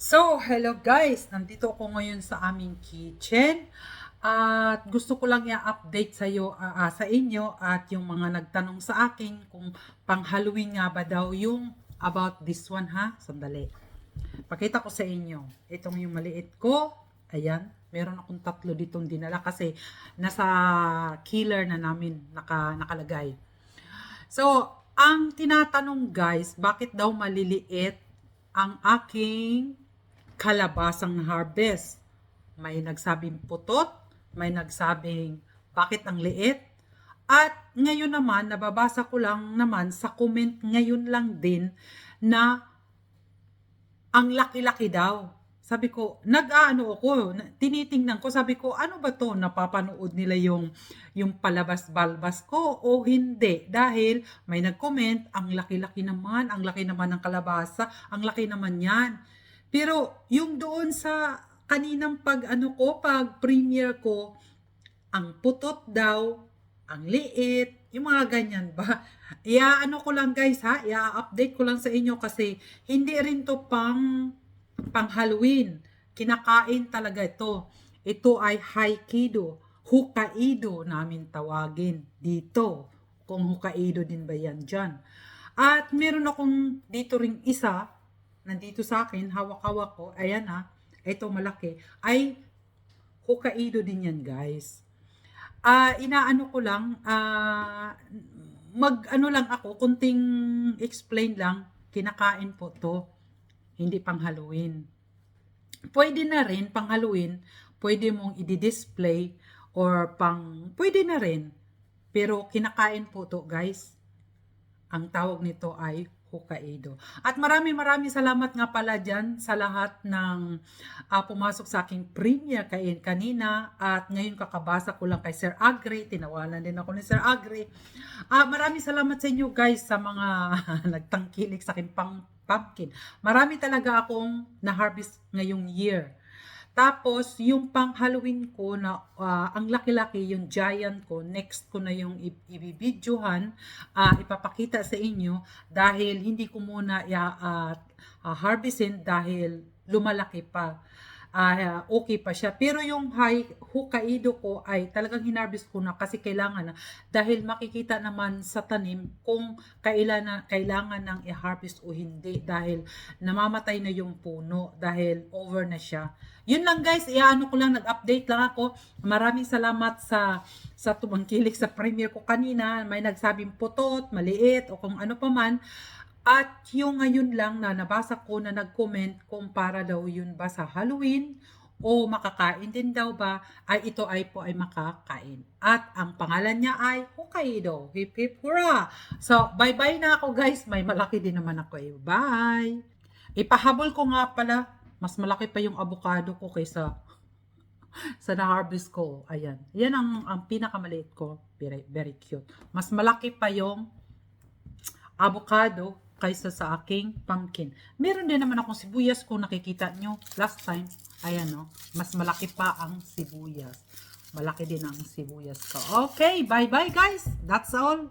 So, hello guys! Nandito ako ngayon sa aming kitchen at gusto ko lang i-update sa inyo at yung mga nagtanong sa akin kung pang Halloween nga ba daw yung about this one ha. Sandali. Pakita ko sa inyo. Itong yung maliit ko. Ayan. Meron akong tatlo ditong dinala kasi nasa killer na namin nakalagay. So, ang tinatanong guys, bakit daw maliliit ang aking kalabasang harvest? May nagsabing putot, may nagsabing bakit ang liit? At ngayon naman, nababasa ko lang naman sa comment ngayon lang din na ang laki-laki daw. Sabi ko, nag-aano ako, tinitingnan ko, sabi ko, ano ba to? Napapanood nila yung palabas-balbas ko o hindi? Dahil may nag-comment, ang laki-laki naman, ang laki naman ng kalabasa, ang laki naman yan. Pero yung doon sa kaninang pag premiere ko, ang putot daw, ang liit, yung mga ganyan ba? Iaano ko lang guys ha, ia-update ko lang sa inyo kasi hindi rin to pang Halloween. Kinakain talaga ito. Ito ay Haikido, Hokkaido namin tawagin dito. Kung Hokkaido din ba yan dyan. At meron akong dito ring isa, nandito sa akin, hawak-hawak ko, ayan ha, ito malaki, ay Hokkaido din yan guys. Inaano ko lang, mag-ano lang ako, kunting explain lang, kinakain po to, hindi pang Halloween. Pwede na rin pang Halloween, pwede mong i-display or pwede na rin. Pero kinakain po to guys. Ang tawag nito ay Hokkaido. At maraming salamat nga pala dyan sa lahat ng pumasok sa aking premiere kanina at ngayon kakabasa ko lang kay Sir Agri, tinawalan din ako ni Sir Agri. Maraming salamat sa inyo guys sa mga nagtangkilik sa aking pumpkin. Marami talaga akong na-harvest ngayong year. Tapos, yung pang Halloween ko na ang laki-laki, yung giant ko, next ko na yung ibibidyohan, ipapakita sa inyo dahil hindi ko muna harvestin dahil lumalaki pa. Okay pa siya. Pero yung Hokkaido ko ay talagang hinarvest ko na kasi kailangan na. Dahil makikita naman sa tanim kung kailangan ng i-harvest o hindi. Dahil namamatay na yung puno dahil over na siya. Yun lang guys, iano ko lang, nag-update lang ako. Maraming salamat sa tumangkilik sa premiere ko kanina. May nagsabing putot, maliit o kung ano pa man. At yung ngayon lang na nabasa ko na nag-comment kung para daw yun ba sa Halloween o makakain din daw ba, ay ito ay makakain. At ang pangalan niya ay Hokkaido. Hip hip hurrah! So, bye-bye na ako guys. May malaki din naman ako eh. Bye! Ipahabol ko nga pala, mas malaki pa yung avocado ko kaysa sa na-harvest ko. Ayan. Yan ang pinakamaliit ko. Very, very cute. Mas malaki pa yung avocado kaysa sa aking pumpkin. Meron din naman akong sibuyas kung nakikita nyo last time. Ayan no, mas malaki pa ang sibuyas. Malaki din ang sibuyas ko. Okay, bye-bye guys. That's all.